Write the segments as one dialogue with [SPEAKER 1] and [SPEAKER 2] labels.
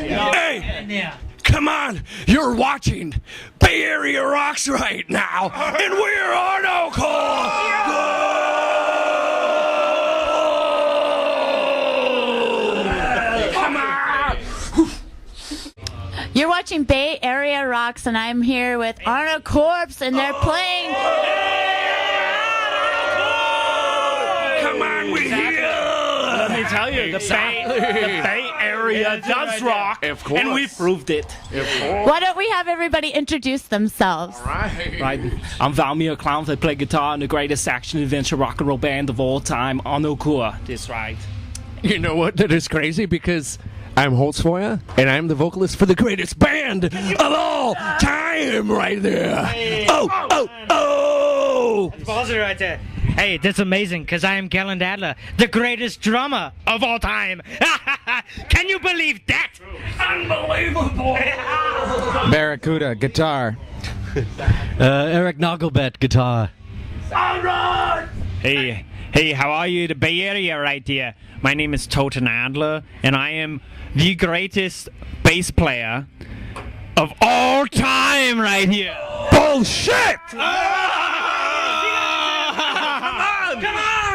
[SPEAKER 1] Hey, come on. You're watching Bay Area Rocks right now, and we're ArnoCorps.
[SPEAKER 2] You're watching Bay Area Rocks, and I'm here with ArnoCorps, and they're playing.
[SPEAKER 1] Come on, we're here.
[SPEAKER 3] Let me tell you, the Bay Area does rock,
[SPEAKER 1] Of course.
[SPEAKER 3] and we proved it.
[SPEAKER 2] Why don't we have everybody introduce themselves?
[SPEAKER 3] Right. I'm Valmir Clowns. I play guitar in the greatest action-adventure rock and roll band of all time, ArnoCorps. That's right.
[SPEAKER 1] You know what? That is crazy because I'm Holtzfeuer, and I'm the vocalist for the greatest band of all time right there. Oh!
[SPEAKER 4] Ballsy right there. Hey, that's amazing, because I am Galen Adler, the greatest drummer of all time. Can you believe that?
[SPEAKER 1] Unbelievable!
[SPEAKER 5] Barracuda, guitar.
[SPEAKER 6] Eric Nagelbett, guitar.
[SPEAKER 7] Hey, how are you? The Bay Area right here. My name is Toten Adler, and I am the greatest bass player of all time right here.
[SPEAKER 1] Bullshit!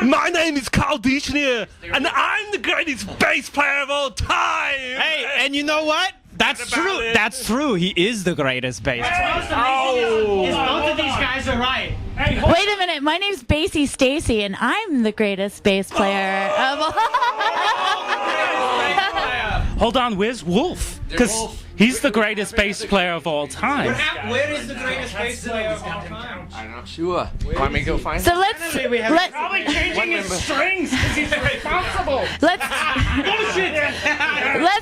[SPEAKER 1] My name is Carl Dishner, and I'm the greatest bass player of all time.
[SPEAKER 7] Hey, and you know what? That's true. That's true. He is the greatest bass player.
[SPEAKER 4] Both of these guys are right.
[SPEAKER 2] Wait a minute, my name's Bassy Stacy, and I'm the greatest bass player of all.
[SPEAKER 3] Hold on, where's Wolf? Because he's the greatest bass player of all time.
[SPEAKER 4] Where is the greatest bass player of all time?
[SPEAKER 1] I'm not sure. Want me to go find
[SPEAKER 2] So let's
[SPEAKER 3] Probably changing his strings because he's responsible.
[SPEAKER 2] let's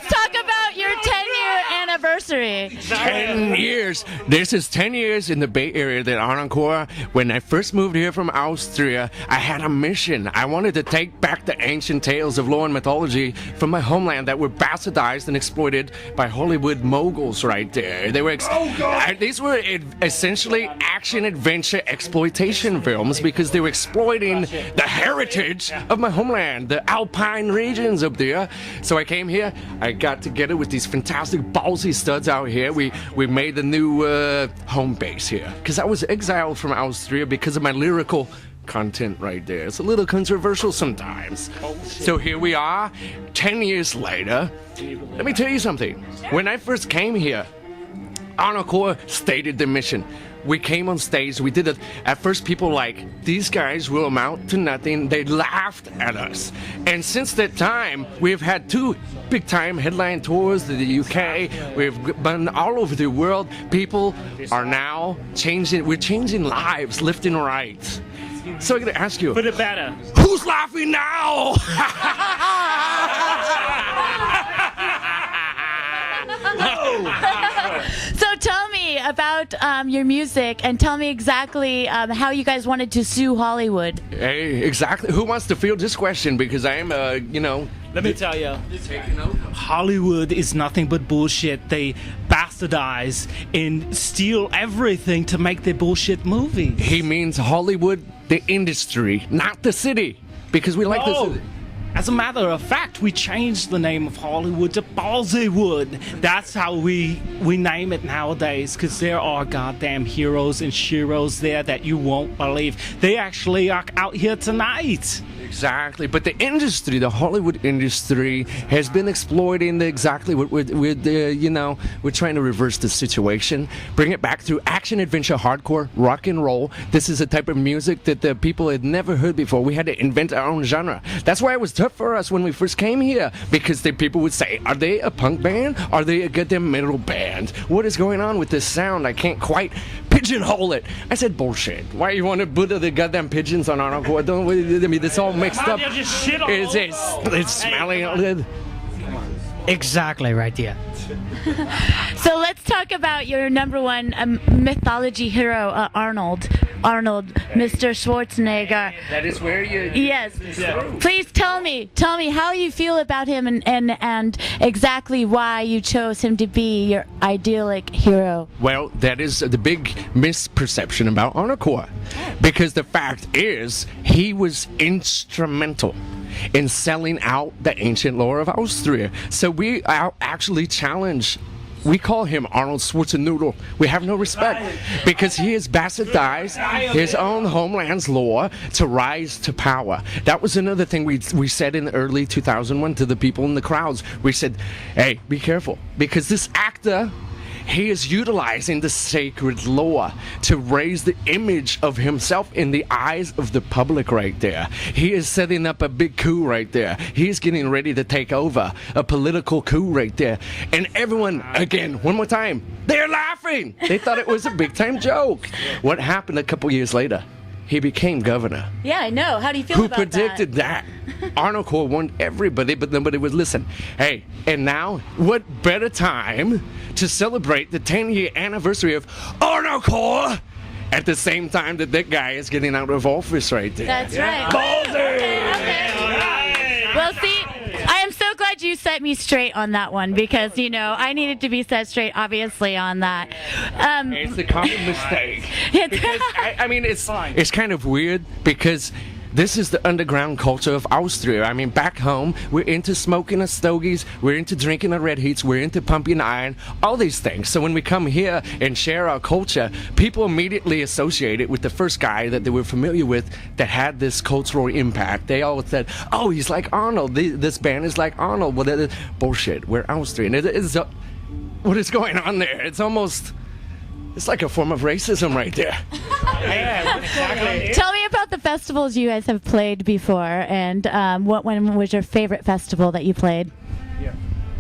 [SPEAKER 2] talk about your 10-year anniversary.
[SPEAKER 1] 10 years. This is 10 years in the Bay Area that ArnoCorps. When I first moved here from Austria, I had a mission. I wanted to take back the ancient tales of lore and mythology from my homeland that were bastardized and exploited by Hollywood moguls right there. They were these were essentially action-adventure exploitation films because they were exploiting the heritage of my homeland, the alpine regions up there. So I came here. I got together with these fantastic ballsy studs out here. We made the new home base here because I was exiled from Austria because of my lyrical content right there. It's a little controversial sometimes. So here we are, 10 years later. Let me tell you something. When I first came here, ArnoCorps stated the mission. We came on stage, we did it. At first people like, these guys will amount to nothing. They laughed at us. And since that time, we've had 2 big-time headline tours to the UK. We've been all over the world. People are now changing, we're changing lives left and right. So I'm gonna ask you,
[SPEAKER 3] For the better.
[SPEAKER 1] who's laughing now?
[SPEAKER 2] So tell me about your music, and tell me exactly how you guys wanted to sue Hollywood.
[SPEAKER 1] Hey, exactly. Who wants to field this question? Because I'm,
[SPEAKER 3] Let me tell you, Hollywood is nothing but bullshit. They bastardize and steal everything to make their bullshit movies.
[SPEAKER 1] he means Hollywood, the industry, not the city. Because we like the city.
[SPEAKER 3] As a matter of fact, we changed the name of Hollywood to Ballsywood. That's how we name it nowadays, because there are goddamn heroes and sheroes there that you won't believe. They actually are out here tonight.
[SPEAKER 1] Exactly, but the industry, the Hollywood industry, has been exploiting exactly what we're trying to reverse the situation, bring it back through action, adventure, hardcore, rock and roll. This is a type of music that the people had never heard before. We had to invent our own genre. That's why it was tough for us when we first came here, because the people would say, are they a punk band? Are they a goddamn metal band? What is going on with this sound? I can't quite pigeonhole it. I said, bullshit. Why you want to put the goddamn pigeons on ArnoCorps? I mean, it's all mixed up. It's smelling.
[SPEAKER 4] Exactly right there.
[SPEAKER 2] So let's talk about your number one mythology hero, Arnold. Arnold, Mr. Schwarzenegger.
[SPEAKER 1] That is where you.
[SPEAKER 2] Yes. Please tell me how you feel about him and exactly why you chose him to be your idyllic hero.
[SPEAKER 1] Well, that is the big misperception about ArnoCorps. Because the fact is, he was instrumental in selling out the ancient lore of Austria. So we actually challenge. We call him Arnold Schwarzenegger. We have no respect because he has bastardized his own homeland's lore to rise to power. That was another thing we said in the early 2001 to the people in the crowds. We said, hey, be careful because this actor, he is utilizing the sacred lore to raise the image of himself in the eyes of the public right there. He is setting up a big coup right there. He's getting ready to take over a political coup right there. And everyone, again, one more time, they're laughing. They thought it was a big time joke. What happened a couple years later? He became governor.
[SPEAKER 2] Yeah, I know. How do you feel
[SPEAKER 1] Who
[SPEAKER 2] about
[SPEAKER 1] predicted that? ArnoCorps warned everybody, but nobody would listen. Hey, and now, what better time to celebrate the 10-year anniversary of ArnoCorps at the same time that guy is getting out of office right there?
[SPEAKER 2] That's right. Okay. Well, see, I am so glad you set me straight on that one because, I needed to be set straight, obviously, on that.
[SPEAKER 1] It's a common mistake. Because, I mean, it's kind of weird because this is the underground culture of Austria. I mean, back home, we're into smoking our stogies, we're into drinking our red heats, we're into pumping iron, all these things. So when we come here and share our culture, people immediately associate it with the first guy that they were familiar with that had this cultural impact. They all said, oh, he's like Arnold. This band is like Arnold. Well, that is bullshit. We're Austrian. What is going on there? It's like a form of racism right there.
[SPEAKER 2] Tell me about the festivals you guys have played before, and what one was your favorite festival that you played?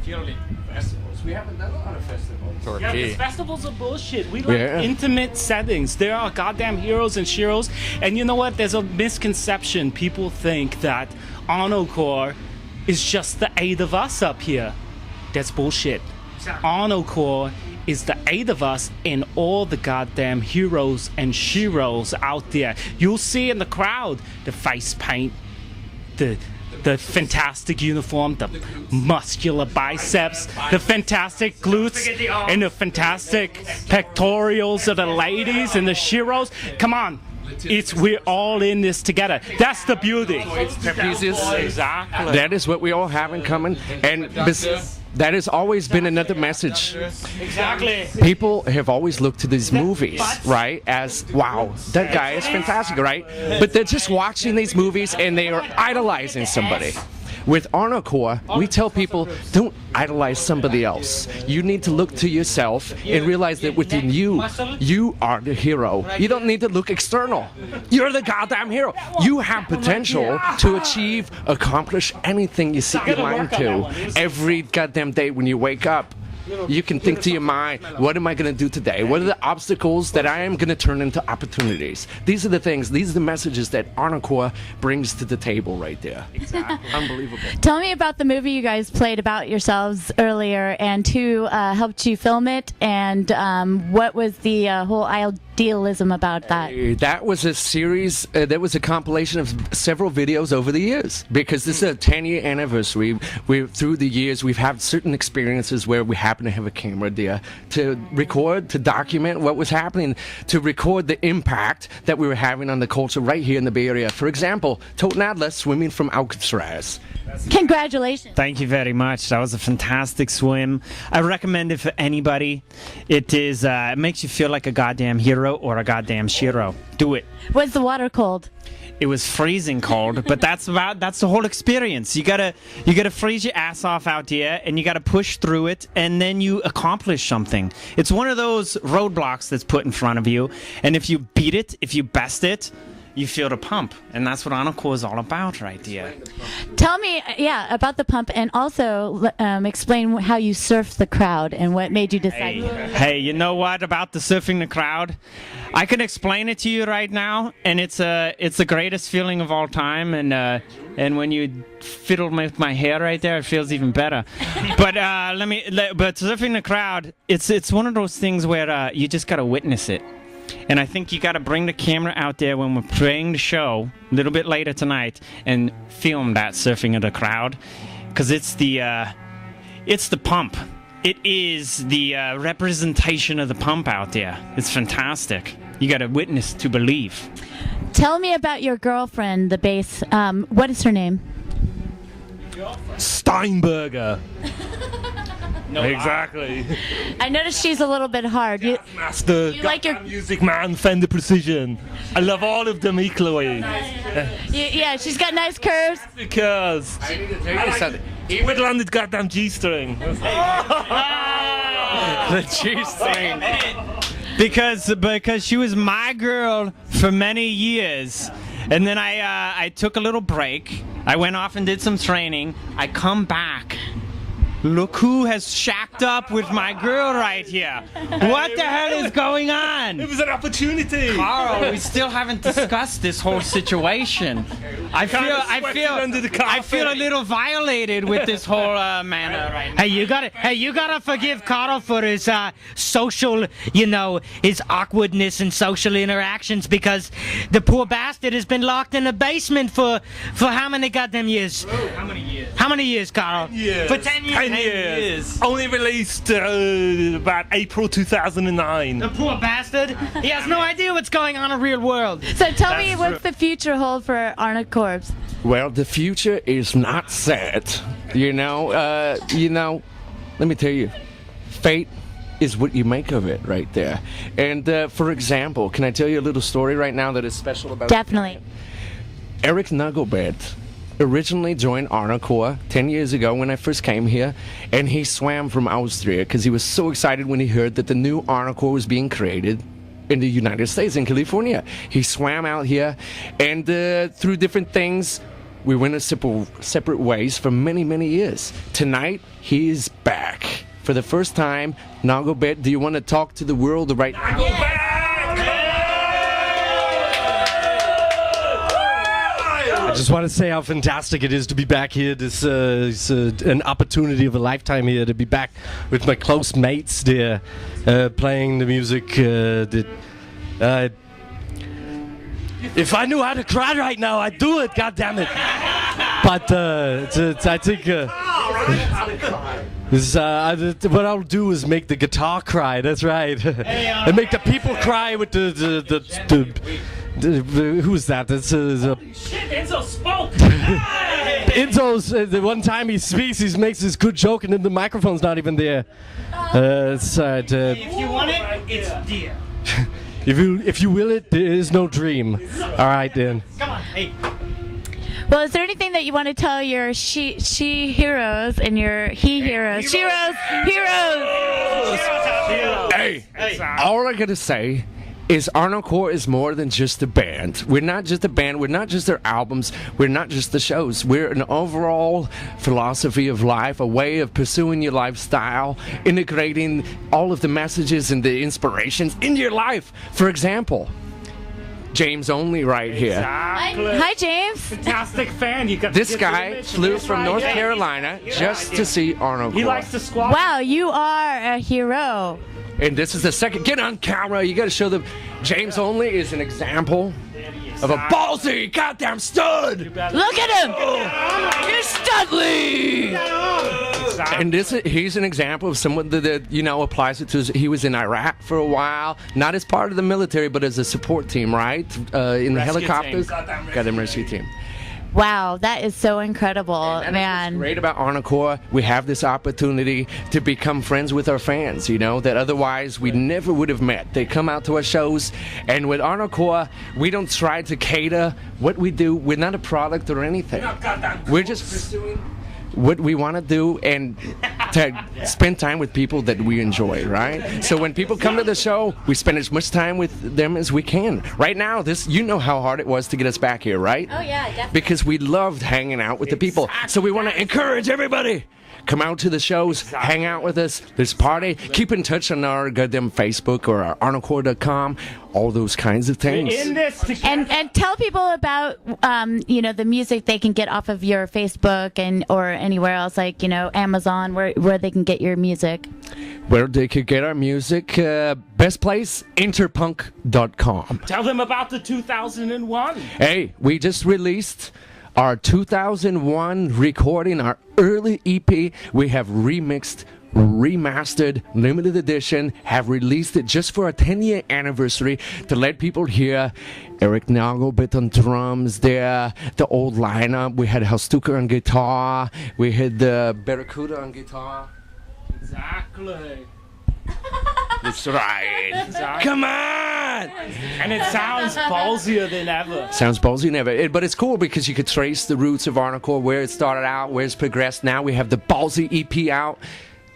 [SPEAKER 1] Festivals. We haven't done a lot of festivals.
[SPEAKER 3] Yeah, these festivals are bullshit. We like intimate settings. There are goddamn heroes and sheroes. And you know what? There's a misconception. People think that ArnoCorps is just the 8 of us up here. That's bullshit. ArnoCorps is the 8 of us and all the goddamn heroes and sheroes out there. You'll see in the crowd the face paint, the fantastic uniform, the muscular biceps, the fantastic glutes, and the fantastic pectorials of the ladies and the sheroes. Come on. We're all in this together. That's the beauty.
[SPEAKER 1] Exactly.
[SPEAKER 3] That
[SPEAKER 1] is what we all have in common. And that has always been another message.
[SPEAKER 3] Exactly.
[SPEAKER 1] People have always looked to these movies, right, as, wow, that guy is fantastic, right? But they're just watching these movies and they are idolizing somebody. With ArnoCorps, we tell people, don't idolize somebody else. You need to look to yourself and realize that within you, you are the hero. You don't need to look external. You're the goddamn hero. You have potential to achieve, accomplish anything you set your mind to. Every goddamn day when you wake up, you can think to your mind, what am I going to do today? What are the obstacles that I am going to turn into opportunities? These are the things, these are the messages that ArnoCorps brings to the table right there. Exactly. Unbelievable.
[SPEAKER 2] Tell me about the movie you guys played about yourselves earlier and who helped you film it and what was the whole idealism about that?
[SPEAKER 1] That was a series, that was a compilation of several videos over the years because this is a 10-year anniversary. Through the years, we've had certain experiences where we happen to have a camera there to record, to document what was happening, to record the impact that we were having on the culture right here in the Bay Area. For example, Toten Adler swimming from Alcatraz.
[SPEAKER 2] Congratulations.
[SPEAKER 7] Thank you very much. That was a fantastic swim. I recommend it for anybody. It makes you feel like a goddamn hero or a goddamn shiro. Do it.
[SPEAKER 2] Was the water cold?
[SPEAKER 7] It was freezing cold, but that's the whole experience. You gotta freeze your ass off out here, and you gotta push through it, and then you accomplish something. It's one of those roadblocks that's put in front of you, and if you beat it, if you best it, you feel the pump, and that's what ArnoCorps is all about right here.
[SPEAKER 2] Tell me, about the pump, and also explain how you surfed the crowd and what made you decide.
[SPEAKER 7] Hey, you know what about the surfing the crowd? I can explain it to you right now, and it's the greatest feeling of all time, and when you fiddle with my hair right there, it feels even better. But but surfing the crowd, it's one of those things where you just gotta witness it. And I think you got to bring the camera out there when we're playing the show a little bit later tonight and film that surfing of the crowd, because it's the pump. It is the representation of the pump out there. It's fantastic. You got to witness to believe.
[SPEAKER 2] Tell me about your girlfriend, the bass. What is her name?
[SPEAKER 8] Steinberger.
[SPEAKER 7] No,
[SPEAKER 8] exactly.
[SPEAKER 2] I noticed she's a little bit hard.
[SPEAKER 8] Master,
[SPEAKER 2] you like your
[SPEAKER 8] Music Man, Fender Precision. I love all of them equally.
[SPEAKER 2] yeah, she's got nice curves.
[SPEAKER 8] Because
[SPEAKER 1] I need to tell you something.
[SPEAKER 8] Whitlanded goddamn G-string.
[SPEAKER 1] The G-string.
[SPEAKER 7] Because she was my girl for many years. And then I took a little break. I went off and did some training. I come back. Look who has shacked up with my girl right here. What the hell is going on?
[SPEAKER 8] It was an opportunity.
[SPEAKER 7] Carl, we still haven't discussed this whole situation. I feel a little violated with this whole manner right now.
[SPEAKER 4] Hey, you gotta forgive Carl for his social, his awkwardness and social interactions, because the poor bastard has been locked in the basement for how many goddamn years?
[SPEAKER 7] How many years?
[SPEAKER 4] How many years, Carl?
[SPEAKER 8] Years.
[SPEAKER 4] For 10 years.
[SPEAKER 8] 10 years. Only released about April 2009.
[SPEAKER 4] The poor bastard. He has no idea what's going on in the real world.
[SPEAKER 2] So tell me, what's the future hold for ArnoCorps?
[SPEAKER 1] Well, the future is not set. Let me tell you, fate is what you make of it right there. And for example, can I tell you a little story right now that is special about
[SPEAKER 2] Definitely.
[SPEAKER 1] Eric Nagelbert originally joined ArnoCorps 10 years ago when I first came here, and he swam from Austria because he was so excited when he heard that the new ArnoCorps was being created in the United States, in California. He swam out here, and through different things, we went in separate ways for many, many years. Tonight, he is back. For the first time, Nagelbert, do you want to talk to the world right now?
[SPEAKER 6] I just want to say how fantastic it is to be back here. This is an opportunity of a lifetime here to be back with my close mates there, playing the music. If I knew how to cry right now, I'd do it. God damn it! But I think what I'll do is make the guitar cry. That's right, and make the people cry with who's that? That's
[SPEAKER 3] Enzo spoke!
[SPEAKER 6] Enzo's the one time he speaks, he makes this good joke, and then the microphone's not even there.
[SPEAKER 4] If you want it, it's dear.
[SPEAKER 6] If you will it, there is no dream. All right then.
[SPEAKER 4] Come on, hey.
[SPEAKER 2] Well, is there anything that you want to tell your she heroes and your he heroes? Heroes!
[SPEAKER 1] Hey, all I gotta say is ArnoCorps is more than just a band. We're not just a band. We're not just their albums. We're not just the shows. We're an overall philosophy of life, a way of pursuing your lifestyle, integrating all of the messages and the inspirations in your life. For example, James Only right here.
[SPEAKER 2] Hi, James.
[SPEAKER 3] Fantastic fan. You got
[SPEAKER 1] This guy flew from North Carolina just to see ArnoCorps.
[SPEAKER 3] He likes to squat.
[SPEAKER 2] Wow, you are a hero.
[SPEAKER 1] And this is the second. Get on camera. You got to show them. James Only is an example of a ballsy goddamn stud.
[SPEAKER 2] Look at him.
[SPEAKER 1] He's studly. And he's an example of someone that applies it to. He was in Iraq for a while, not as part of the military, but as a support team, right? In the helicopters. Got them rescue team.
[SPEAKER 2] Wow, that is so incredible,
[SPEAKER 1] And
[SPEAKER 2] man.
[SPEAKER 1] what's great about ArnoCorps, we have this opportunity to become friends with our fans, that otherwise we never would have met. They come out to our shows, and with ArnoCorps, we don't try to cater what we do. We're not a product or anything. We're just pursuing what we want to do and to spend time with people that we enjoy, right? So when people come to the show, we spend as much time with them as we can. Right now, you know how hard it was to get us back here, right?
[SPEAKER 2] Oh, yeah, definitely.
[SPEAKER 1] Because we loved hanging out with the people. So we want to encourage everybody. Come out to the shows, hang out with us, let's party. Keep in touch on our goddamn Facebook or our ArnoCorps.com, all those kinds of things.
[SPEAKER 2] And tell people about the music they can get off of your Facebook or anywhere else, like Amazon, where they can get your music.
[SPEAKER 1] where they could get our music. Best place, interpunk.com.
[SPEAKER 3] Tell them about the 2001.
[SPEAKER 1] Hey, we just released our 2001 recording, our early EP. We have remixed, remastered, limited edition, have released it just for a 10-year anniversary to let people hear Eric Nagelbit on drums there, the old lineup. We had Halstuker on guitar, we had Barracuda on guitar.
[SPEAKER 3] Exactly.
[SPEAKER 1] That's right.
[SPEAKER 3] Exactly.
[SPEAKER 1] Come on!
[SPEAKER 3] And it sounds ballsier than ever.
[SPEAKER 1] Sounds ballsy, never. But it's cool because you could trace the roots of ArnoCorps, where it started out, where it's progressed. Now we have the Ballsy EP out.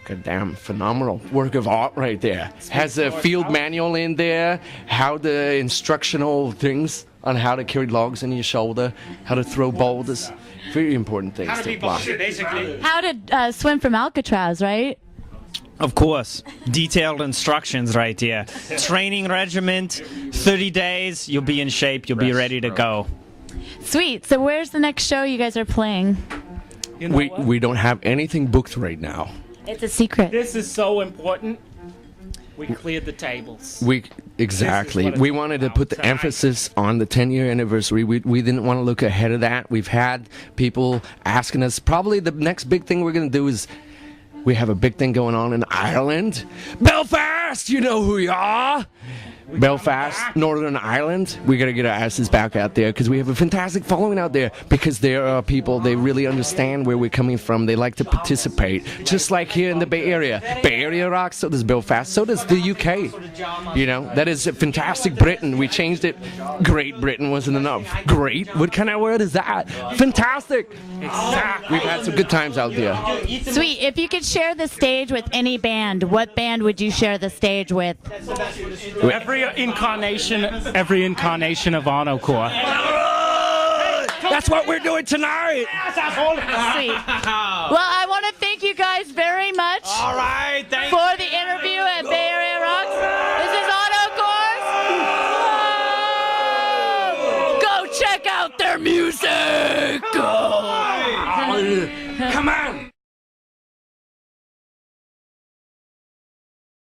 [SPEAKER 1] Goddamn phenomenal work of art right there. Has a field manual in there, how the instructional things on how to carry logs on your shoulder, how to throw boulders. Very important things.
[SPEAKER 4] How to be Ballsy, basically.
[SPEAKER 2] How to swim from Alcatraz, right?
[SPEAKER 7] Of course. Detailed instructions right here. Training regiment, 30 days, you'll be in shape, you'll be ready to go.
[SPEAKER 2] Sweet. So where's the next show you guys are playing?
[SPEAKER 3] You know what?
[SPEAKER 1] We don't have anything booked right now.
[SPEAKER 2] It's a secret.
[SPEAKER 3] This is so important. We cleared the tables.
[SPEAKER 1] Exactly.
[SPEAKER 3] This is what
[SPEAKER 1] We
[SPEAKER 3] it's
[SPEAKER 1] wanted to
[SPEAKER 3] about
[SPEAKER 1] put the
[SPEAKER 3] tonight.
[SPEAKER 1] emphasis on the 10-year anniversary. We didn't want to look ahead of that. We've had people asking us, probably the next big thing we're going to do is we have a big thing going on in Ireland. Belfast, you know who you are. Belfast, Northern Ireland. We got to get our asses back out there because we have a fantastic following out there because there are people, they really understand where we're coming from. They like to participate. Just like here in the Bay Area. Bay Area rocks, so does Belfast, so does the UK. You know, that is a fantastic Britain. We changed it. Great Britain wasn't enough. Great? What kind of word is that? Fantastic. We've had some good times out there.
[SPEAKER 2] Sweet. If you could share the stage with any band, what band would you share the stage with?
[SPEAKER 3] Every incarnation of ArnoCorps.
[SPEAKER 1] That's what we're doing tonight.
[SPEAKER 2] Sweet. Well, I want to thank you guys very much for the interview at Bay Area Rocks. This is ArnoCorps. Go check out their music. Go.
[SPEAKER 1] Come on.